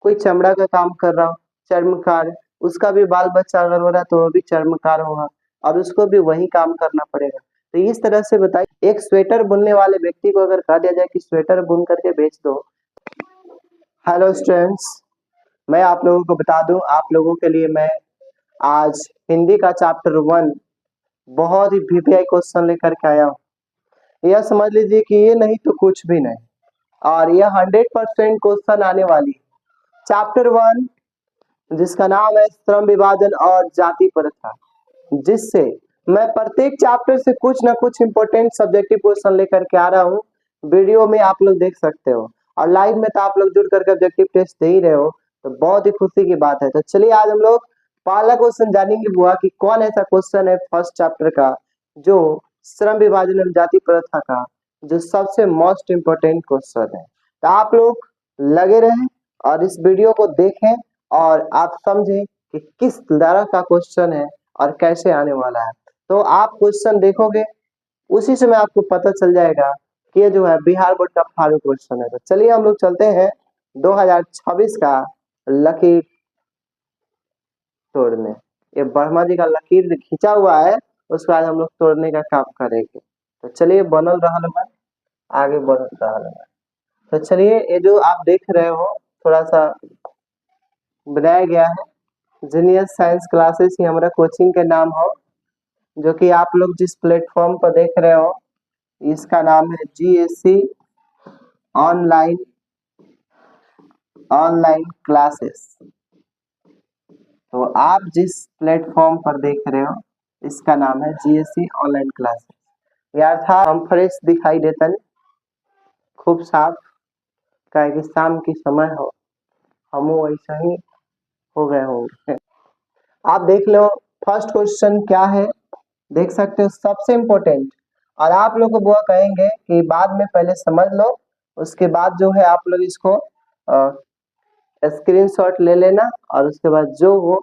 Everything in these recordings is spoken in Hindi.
कोई चमड़ा का काम कर रहा हो, चर्मकार, उसका भी बाल बच्चा अगर हो रहा है तो वो भी चर्मकार होगा और उसको भी वही काम करना पड़ेगा। तो इस तरह से बताइए, एक स्वेटर बुनने वाले व्यक्ति को अगर कह दिया जाए कि स्वेटर बुन करके बेच दो। हेलो स्टूडेंट्स, मैं आप लोगों को बता दूं, आप लोगों के लिए मैं आज हिंदी का चैप्टर 1 बहुत ही वीवीआई क्वेश्चन लेकर के आया हूँ। यह समझ लीजिए कि ये नहीं तो कुछ भी नहीं, और यह 100% क्वेश्चन आने वाली है। चैप्टर 1 जिसका नाम है श्रम विभाजन और जाति प्रथा, जिससे मैं प्रत्येक चैप्टर से कुछ ना कुछ इंपॉर्टेंट सब्जेक्टिव क्वेश्चन लेकर के आ रहा हूँ। वीडियो में आप लोग देख सकते हो और लाइव में तो आप लोग जुड़ करके ऑब्जेक्टिव टेस्ट दे ही रहे हो, तो बहुत ही खुशी की बात है। तो चलिए आज हम लोग पहला क्वेश्चन जानेंगे बुआ कि कौन ऐसा क्वेश्चन है फर्स्ट चैप्टर का जो श्रम विभाजन एवं जाति प्रथा का जो सबसे मोस्ट इम्पोर्टेंट क्वेश्चन है। तो आप लोग लगे रहें और इस वीडियो को देखें और आप समझें कि किस तरह का क्वेश्चन है और कैसे आने वाला है। तो आप क्वेश्चन देखोगे उसी समय आपको पता चल जाएगा कि ये जो है बिहार बोर्ड का फालतू क्वेश्चन है। तो चलिए हम लोग चलते हैं 2026 का लकीर तोड़ने। ये वर्मा जी का लकीर खींचा हुआ है, उसके बाद हम लोग तोड़ने का काम करेंगे। तो चलिए बनल रहा है, आगे बढ़ रहा है। तो चलिए ये जो आप देख रहे हो थोड़ा सा बनाया गया है जूनियर साइंस क्लासेस, ही हमारा कोचिंग के नाम हो, जो कि आप लोग जिस प्लेटफॉर्म पर देख रहे हो इसका नाम है जीएससी ऑनलाइन क्लासेस। तो आप जिस प्लेटफॉर्म पर देख रहे हो इसका नाम है जीएससी ऑनलाइन क्लासेस। यार था हम फ्रेश दिखाई देता नहीं, खूब साफ, क्या कि शाम की समय हो, हम वैसा ही हो गए होंगे। आप देख लो फर्स्ट क्वेश्चन क्या है, देख सकते हो सबसे इम्पोर्टेंट। और आप लोग को बुआ कहेंगे कि बाद में पहले समझ लो, उसके बाद जो है आप लोग इसको स्क्रीनशॉट ले लेना और उसके बाद जो हो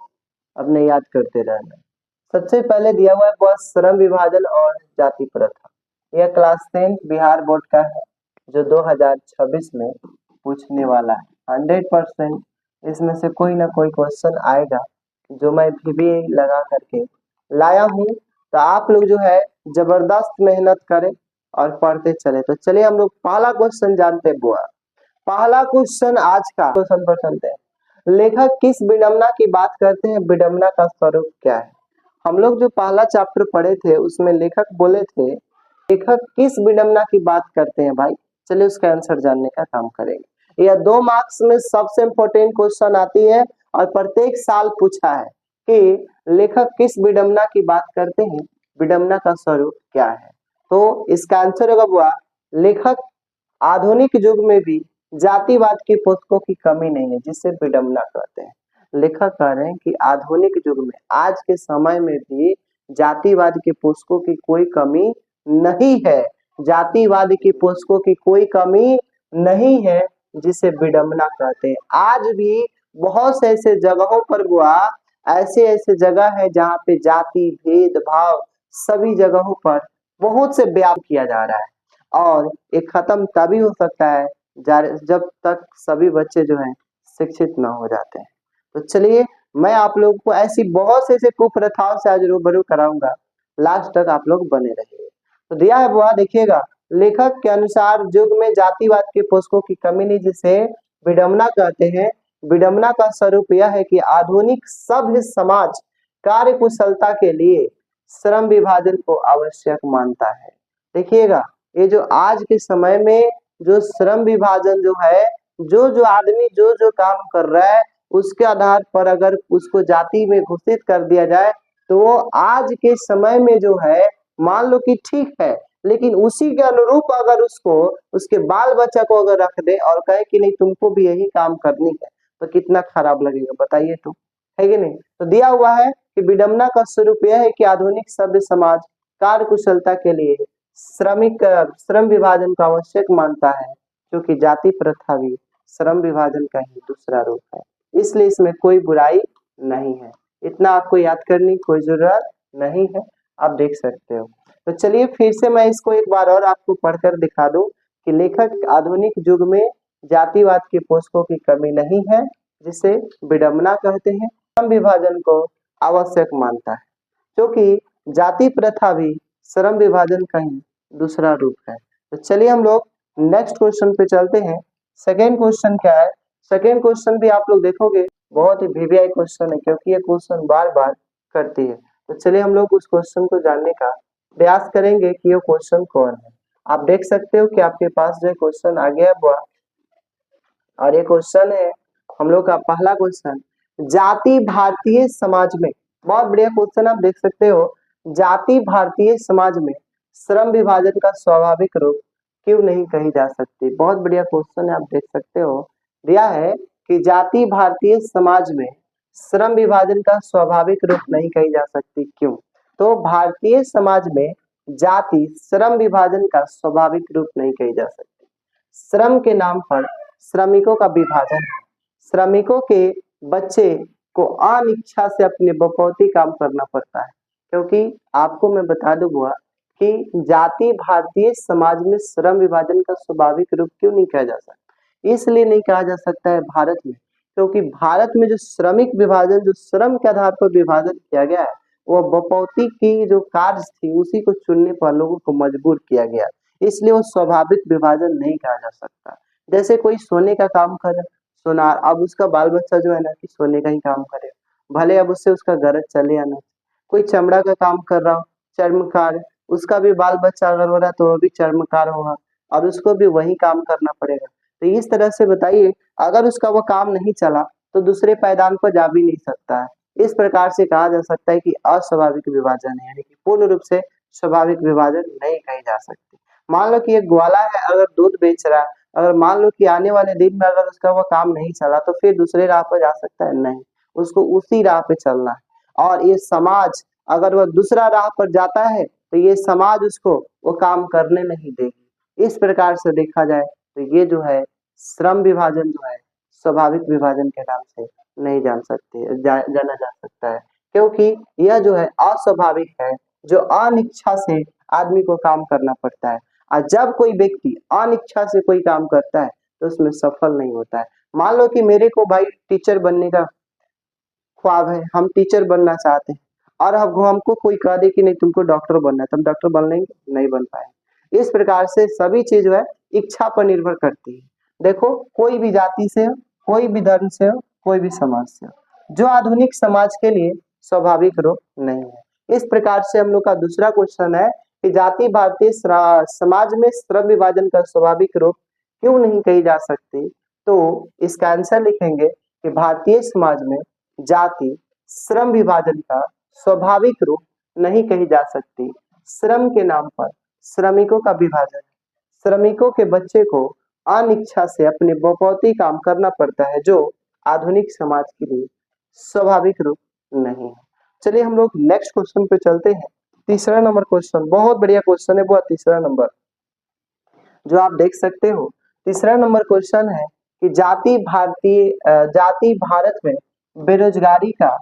अपने याद करते रहना। सबसे पहले दिया हुआ है बुआ श्रम विभाजन और जाति प्रथा। यह क्लास 10 बिहार बोर्ड का है जो 2026 में पूछने वाला है। 100% इसमें से कोई ना कोई क्वेश्चन आएगा जो मैं भी लगा करके लाया हूँ। तो आप लोग जो है जबरदस्त मेहनत करें और पढ़ते चले। तो चलिए हम लोग पहला क्वेश्चन जानते हैं बुआ। पहला क्वेश्चन आज का क्वेश्चन पर चलते हैं। लेखक किस विडंबना की बात करते हैं, विडंबना का स्वरूप क्या है? हम लोग जो पहला चैप्टर पढ़े थे उसमें लेखक बोले थे लेखक किस विडंबना की बात करते हैं भाई। चलिए उसका आंसर जानने का काम करेंगे। यह 2 मार्क्स में सबसे इम्पोर्टेंट क्वेश्चन आती है और प्रत्येक साल पूछा है कि लेखक किस विडंबना की बात करते हैं, विडंबना का स्वरूप क्या है। तो इसका आंसर होगा बुआ लेखक आधुनिक युग में भी जातिवाद की पुस्तकों की कमी नहीं है जिससे विडंबना कहते हैं। लेखक कह रहे हैं कि आधुनिक युग में आज के समय में भी जातिवाद की पुस्तकों की कोई कमी नहीं है, जातिवाद की पुस्तकों की कोई कमी नहीं है जिसे विडंबना कहते हैं। आज भी बहुत से ऐसे जगहों पर हुआ, ऐसे ऐसे जगह है जहाँ पे जाति भेदभाव सभी जगहों पर बहुत से व्याप किया जा रहा है और ये खत्म तभी हो सकता है जब तक सभी बच्चे जो हैं शिक्षित न हो जाते हैं। तो चलिए मैं आप लोगों को ऐसी बहुत से ऐसे कुप्रथाओं से आज रूबरू कराऊंगा, लास्ट तक आप लोग बने रहिए। तो दिया है बुआ देखिएगा, लेखक के अनुसार युग में जातिवाद के पुस्तकों की कमी नहीं जिसे विडंबना कहते हैं। विडंबना का स्वरूप यह है कि आधुनिक सभ्य समाज कार्य कुशलता के लिए श्रम विभाजन को आवश्यक मानता है। देखिएगा ये जो आज के समय में जो श्रम विभाजन जो है, जो जो आदमी जो जो काम कर रहा है उसके आधार पर अगर उसको जाति में घोषित कर दिया जाए तो वो आज के समय में जो है मान लो कि ठीक है, लेकिन उसी के अनुरूप अगर उसको उसके बाल बच्चा को अगर रख दे और कहे कि नहीं तुमको भी यही काम करनी है तो कितना खराब लगेगा बताइए, तो है कि नहीं। तो दिया हुआ है कि विडंबना का स्वरूप यह है कि आधुनिक सभ्य समाज कार्य कुशलता के लिए श्रम विभाजन को आवश्यक मानता है, क्योंकि जाति प्रथा भी श्रम विभाजन का ही दूसरा रूप है, इसलिए इसमें कोई बुराई नहीं है। इतना आपको याद करने की कोई जरूरत नहीं है, आप देख सकते हो। तो चलिए फिर से मैं इसको एक बार और आपको पढ़कर दिखा दूं कि लेखक आधुनिक युग में जातिवाद की पुस्तकों की कमी नहीं है जिसे विडंबना कहते हैं, श्रम विभाजन को आवश्यक मानता है, क्योंकि जाति प्रथा भी श्रम विभाजन का ही दूसरा रूप है। तो चलिए हम लोग नेक्स्ट क्वेश्चन पे चलते हैं। सेकेंड क्वेश्चन क्या है? सेकेंड क्वेश्चन भी आप लोग देखोगे बहुत ही वीवीआई क्वेश्चन है, क्योंकि ये क्वेश्चन बार बार करती है। तो चलिए हम लोग उस क्वेश्चन को जानने का प्रयास करेंगे कि ये क्वेश्चन कौन है। आप देख सकते हो कि आपके पास जो क्वेश्चन आ गया हुआ, और ये क्वेश्चन है हम लोग का पहला क्वेश्चन, जाति भारतीय समाज में, बहुत बढ़िया क्वेश्चन आप देख सकते हो, जाति भारतीय समाज में श्रम विभाजन का स्वाभाविक रूप क्यों नहीं कही जा सकती। बहुत बढ़िया क्वेश्चन है, आप देख सकते हो दिया है कि जाति भारतीय समाज में श्रम विभाजन का स्वाभाविक रूप नहीं कही जा सकती, क्यों? तो भारतीय समाज में जाति श्रम विभाजन का स्वाभाविक रूप नहीं कही जा सकती। श्रम के नाम पर श्रमिकों का विभाजन है। श्रमिकों के बच्चे को अनिच्छा से अपने बपौती काम करना पड़ता है, क्योंकि आपको मैं बता दूंगा कि जाति भारतीय समाज में श्रम विभाजन का स्वाभाविक रूप क्यों नहीं कहा जा सकता। इसलिए नहीं कहा जा सकता है भारत में, क्योंकि भारत में जो श्रमिक विभाजन, जो श्रम के आधार पर विभाजन किया गया है, वो बपौती की जो कार्य थी उसी को चुनने पर लोगों को मजबूर किया गया, इसलिए वो स्वाभाविक विभाजन नहीं कहा जा सकता। जैसे कोई सोने का काम करे, सोनार, अब उसका बाल बच्चा जो है ना कि सोने का ही काम करे, भले अब उससे उसका गरज चले या ना। कोई चमड़ा का काम कर रहा हो, चर्मकार, उसका भी बाल बच्चा अगर हो रहा है तो वो भी चर्मकार होगा और उसको भी वही काम करना पड़ेगा। तो इस तरह से बताइए, अगर उसका वो काम नहीं चला तो दूसरे पायदान पर जा भी नहीं सकता है। इस प्रकार से कहा जा सकता है कि अस्वाभाविक विभाजन है, यानी कि पूर्ण रूप से स्वाभाविक विभाजन नहीं कही जा सकती। मान लो कि एक ग्वाला है, अगर दूध बेच रहा है, अगर मान लो कि आने वाले दिन में अगर उसका वो काम नहीं चला तो फिर दूसरे राह पर जा सकता है? नहीं, उसको उसी राह पे चलना है। और ये समाज अगर वह दूसरा राह पर जाता है तो ये समाज उसको वो काम करने नहीं देगी। इस प्रकार से देखा जाए तो ये जो है श्रम विभाजन जो है स्वाभाविक विभाजन के नाम से नहीं जाना जा सकता है, क्योंकि यह जो है अस्वाभाविक है, जो अनिच्छा से आदमी को काम करना पड़ता है। और जब कोई व्यक्ति अनिच्छा से कोई काम करता है तो उसमें सफल नहीं होता है। मान लो कि मेरे को भाई टीचर बनने का ख्वाब है, हम टीचर बनना चाहते हैं, और अब हमको कोई कह दे कि नहीं तुमको डॉक्टर बनना है, तो हम डॉक्टर बन लेंगे? नहीं बन पाएंगे। इस प्रकार से सभी चीज जो है इच्छा पर निर्भर करती है। देखो, कोई भी जाति से हो, कोई भी धर्म से हो, कोई भी समाज से हो, जो आधुनिक समाज के लिए स्वाभाविक रूप नहीं है। इस प्रकार से हम लोग का दूसरा क्वेश्चन है कि जाति भारतीय समाज में श्रम विभाजन का स्वाभाविक रूप क्यों नहीं कही जा सकती। तो इसका आंसर लिखेंगे कि भारतीय समाज में जाति श्रम विभाजन का स्वाभाविक रूप नहीं कही जा सकती। श्रम के नाम पर श्रमिकों का विभाजन, श्रमिकों के बच्चे को अनिच्छा से अपने बपौती काम करना पड़ता है, जो आधुनिक समाज के लिए स्वाभाविक रूप नहीं है। चलिए हम लोग नेक्स्ट क्वेश्चन पे चलते हैं। तीसरा नंबर क्वेश्चन बहुत बढ़िया क्वेश्चन है, वो तीसरा नंबर जो आप देख सकते हो। तीसरा नंबर क्वेश्चन है कि जाति भारत में बेरोजगारी का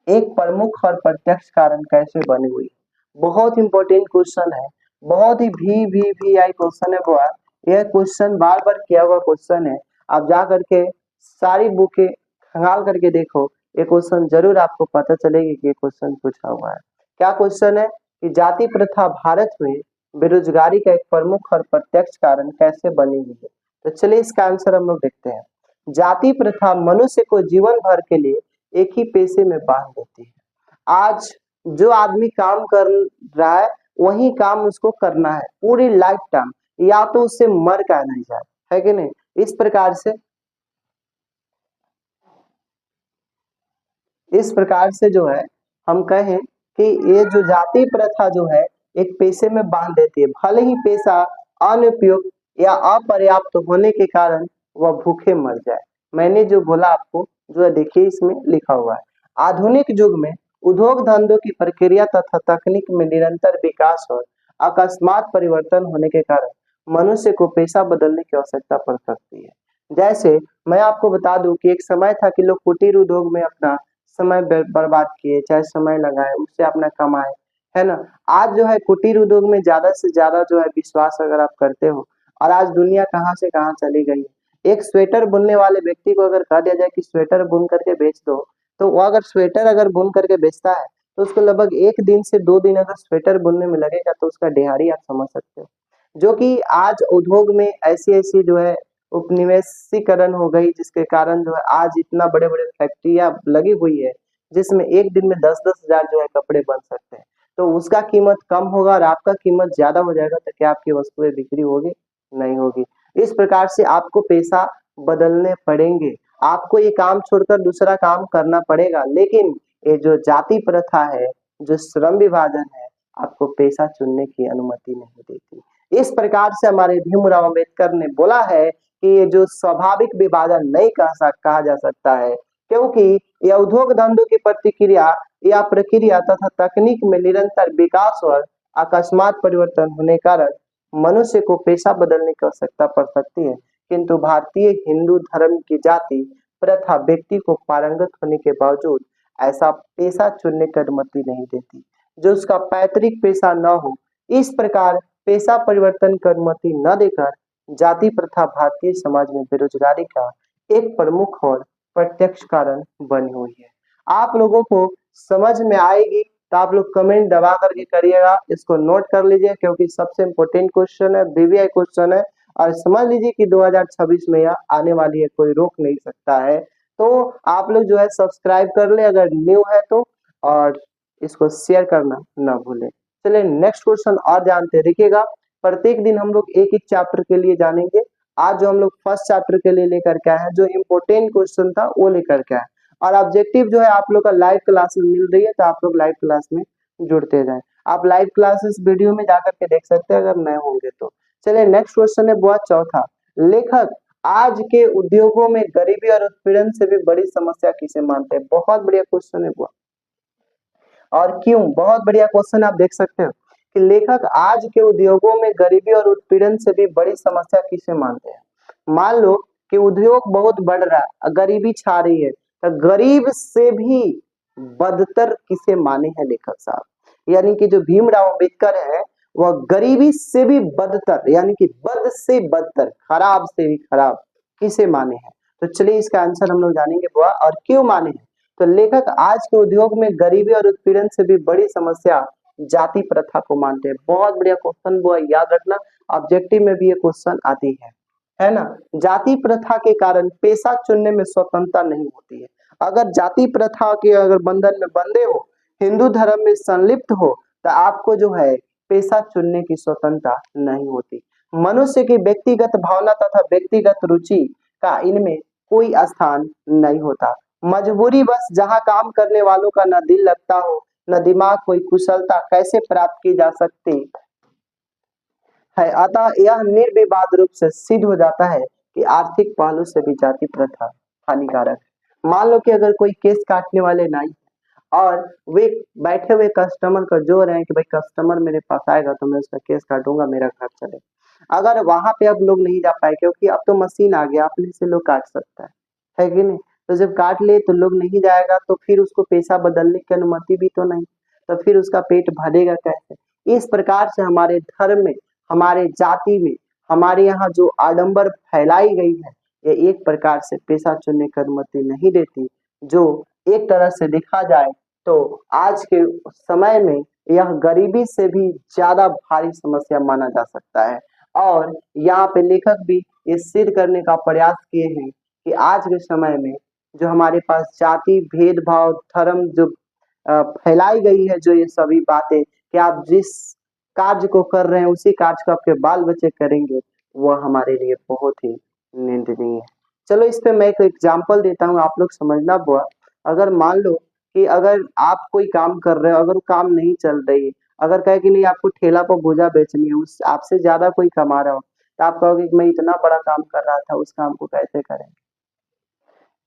एक प्रमुख और प्रत्यक्ष कारण कैसे बनी हुई। बहुत इंपॉर्टेंट क्वेश्चन है, बहुत ही भी आई क्वेश्चन है वो। यह क्वेश्चन बार बार किया हुआ क्वेश्चन है, आप जा करके सारी बुकें खंगाल करके देखो, ये क्वेश्चन जरूर आपको पता चलेगी कि ये क्वेश्चन पूछा हुआ है। क्या क्वेश्चन है कि जाति प्रथा भारत में बेरोजगारी का एक प्रमुख और प्रत्यक्ष कारण कैसे बनी हुई है। तो चलिए इसका आंसर हम लोग देखते हैं। जाति प्रथा मनुष्य को जीवन भर के लिए एक ही पेशे में बांध देती है। आज जो आदमी काम कर रहा है वही काम उसको करना है पूरी लाइफ टाइम, या तो उससे मर का नहीं जाए, है कि नहीं। इस प्रकार से जो है हम कहें कि ये जो जाति प्रथा जो है एक पेशे में बांध देती है, भले ही पेशा अनुपयुक्त या अपर्याप्त होने के कारण वह भूखे मर जाए। मैंने जो बोला आपको जो है देखिए इसमें लिखा हुआ है। आधुनिक युग में उद्योग धंधों की प्रक्रिया तथा तकनीक में निरंतर विकास और अकस्मात परिवर्तन होने के कारण मनुष्य को पेशा बदलने की आवश्यकता पड़ सकती है। जैसे मैं आपको बता दूं कि एक समय था कि लोग कुटीर उद्योग में अपना समय बर्बाद किए, चाहे समय लगाए, उससे अपना कमाए, है ना। आज जो है कुटीर उद्योग में ज्यादा से ज्यादा जो है विश्वास अगर आप करते हो, और आज दुनिया कहाँ से कहाँ चली गई है। एक स्वेटर बुनने वाले व्यक्ति को अगर कह दिया जाए कि स्वेटर बुन करके बेच दो, तो वो अगर स्वेटर अगर बुन करके बेचता है तो उसको लगभग 1 दिन से 2 दिन अगर स्वेटर बुनने में लगेगा तो उसका दिहाड़ी आप समझ सकते हो। जो कि आज उद्योग में ऐसी-ऐसी जो है उपनिवेशीकरण हो गई, जिसके कारण जो है आज इतना बड़े-बड़े फैक्ट्रियाँ लगी हुई है, जिसमें एक दिन में 10-10 हज़ार जो है कपड़े बन सकते हैं। तो उसका कीमत कम होगा और आपका कीमत ज़्यादा हो जाएगा, तो क्या आपकी वस्तुएँ बिक्री होगी? नहीं होगी। इस प्रकार से आपको पेशा बदलने पड़ेंगे। आपको ये काम छोड़कर दूसरा काम करना पड़ेगा, लेकिन ये जो जाति प्रथा है, जो श्रम विभाजन है, आपको पेशा चुनने की अनुमति नहीं देती। इस प्रकार से हमारे भीमराव अम्बेडकर ने बोला है कि ये जो स्वाभाविक विभाजन नहीं कहा जा सकता है, क्योंकि यह उद्योग धंधों की प्रतिक्रिया या प्रक्रिया तथा तकनीक में निरंतर विकास और अकस्मात परिवर्तन होने कारण मनुष्य को पेशा बदलने की आवश्यकता पड़ सकती है, किंतु भारतीय हिंदू धर्म की जाति प्रथा व्यक्ति को पारंगत होने के बावजूद ऐसा पेशा चुनने की अनुमति नहीं देती, जो उसका पैतृक पेशा न हो। इस प्रकार पेशा परिवर्तन की अनुमति न देकर जाति प्रथा भारतीय समाज में बेरोजगारी का एक प्रमुख और प्रत्यक्ष कारण बनी हुई है। आप लोगों को समझ में आएगी तो आप लोग कमेंट दबा करके करिएगा, इसको नोट कर लीजिए क्योंकि सबसे इम्पोर्टेंट क्वेश्चन है, वीवीआई क्वेश्चन है और समझ लीजिए कि 2026 में यह आने वाली है, कोई रोक नहीं सकता है। तो आप लोग जो है सब्सक्राइब कर ले अगर न्यू है तो, और इसको शेयर करना ना भूलें। चलिए नेक्स्ट क्वेश्चन और जानते रहिएगा। प्रत्येक दिन हम लोग एक-एक चैप्टर के लिए जानेंगे। आज जो हम लोग फर्स्ट चैप्टर के लिए लेकर के आए हैं, जो इम्पोर्टेंट क्वेश्चन था वो लेकर के आए और ऑब्जेक्टिव जो है आप लोग का लाइव क्लास में मिल रही है, तो आप लोग लाइव क्लास में जुड़ते जाएं। आप लाइव क्लासेस वीडियो में जाकर के देख सकते हैं अगर नए होंगे तो। चलिए नेक्स्ट क्वेश्चन है बुआ चौथा। लेखक आज के उद्योगों में गरीबी और उत्पीड़न से भी बड़ी समस्या किसे मानते हैं? बहुत बढ़िया क्वेश्चन है बुआ। और क्यों? बहुत बढ़िया क्वेश्चन आप देख सकते हो कि लेखक आज के उद्योगों में गरीबी और उत्पीड़न से भी बड़ी समस्या किसे मानते हैं? मान लो कि उद्योग बहुत बढ़ रहा है, गरीबी छा रही है, तो गरीब से भी बदतर किसे माने हैं लेखक साहब? यानी कि जो भीमराव अम्बेडकर है वह गरीबी से भी बदतर यानी कि बद से बदतर, खराब से भी खराब किसे माने हैं? तो चलिए इसका आंसर हम लोग जानेंगे बुआ, और क्यों माने हैं। तो लेखक आज के उद्योग में गरीबी और उत्पीड़न से भी बड़ी समस्या जाति प्रथा को मानते हैं। बहुत बढ़िया क्वेश्चन बुआ, याद रखना ऑब्जेक्टिव में भी ये क्वेश्चन आती है ना। जाति प्रथा के कारण पेशा चुनने में स्वतंत्रता नहीं होती है। अगर जाति प्रथा के अगर बंधन में बंधे हो, हिंदू धर्म में संलिप्त हो, तो आपको जो है पेशा चुनने की स्वतंत्रता नहीं होती। मनुष्य की व्यक्तिगत भावना तथा व्यक्तिगत रुचि का इनमें कोई स्थान नहीं होता। मजबूरी बस जहाँ काम करने वालों का न दिल लगता हो न दिमाग, कोई कुशलता कैसे प्राप्त की जा सकती है। अतः यह निर्विवाद रूप से सिद्ध हो जाता है कि आर्थिक पहलू से भी जाति प्रथा हानिकारक है। मान लो कि अगर कोई केस काटने वाले नाई और वे बैठे हुए कस्टमर को जो रहे हैं कि भाई कस्टमर मेरे पास आएगा तो मैं उसका केस काटूंगा, मेरा घर चले। अगर वहां पे अब लोग नहीं जा पाए क्योंकि अब तो मशीन आ गया, अपने से लोग काट सकता है कि नहीं। तो जब काट ले तो लोग नहीं जाएगा तो फिर उसको पेशा बदलने की अनुमति भी तो नहीं, तो फिर उसका पेट भरेगा कैसे। इस प्रकार से हमारे धर्म में, हमारे जाति में, हमारे यहाँ जो आडंबर फैलाई गई है, ये एक प्रकार से पेशा चुनने की अनुमति नहीं देती। जो एक तरह से देखा जाए तो आज के समय में यह गरीबी से भी ज्यादा भारी समस्या माना जा सकता है। और यहाँ पे लेखक भी ये सिद्ध करने का प्रयास किए हैं कि आज के समय में जो हमारे पास जाति भेदभाव धर्म जो फैलाई गई है, जो ये सभी बातें कि आप जिस कार्य को कर रहे हैं उसी कार्य को आपके बाल बच्चे करेंगे, वह हमारे लिए बहुत ही निंदनीय है। चलो इस पे मैं एक एग्जांपल देता हूँ, आप लोग समझना बुआ। अगर मान लो कि अगर आप कोई काम कर रहे हो, अगर वो काम नहीं चल रही, अगर कहे कि नहीं आपको ठेला पर भुजा बेचनी है, उस आपसे ज्यादा कोई कमा रहा हो, तो आप कहोगे कि मैं इतना बड़ा काम कर रहा था, उस काम को कैसे करेंगे?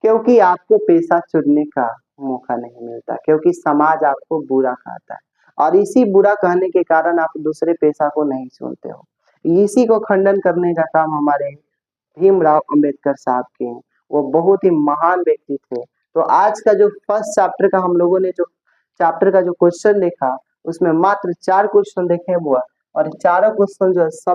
क्योंकि आपको पेशा चुनने का मौका नहीं मिलता, क्योंकि समाज आपको बुरा कहता है और इसी बुरा कहने के कारण आप दूसरे पेशा को नहीं चुनते हो। इसी को खंडन करने का काम हमारे भीमराव अंबेडकर साहब के हैं। वो बहुत ही महान व्यक्ति थे। तो आज का जो फर्स्ट चैप्टर का हम लोगों ने जो चैप्टर का जो क्वेश्चन देखा, उसमें मात्र 4 क्वेश्चन देखे हुआ और चारों क्वेश्चन जो है सब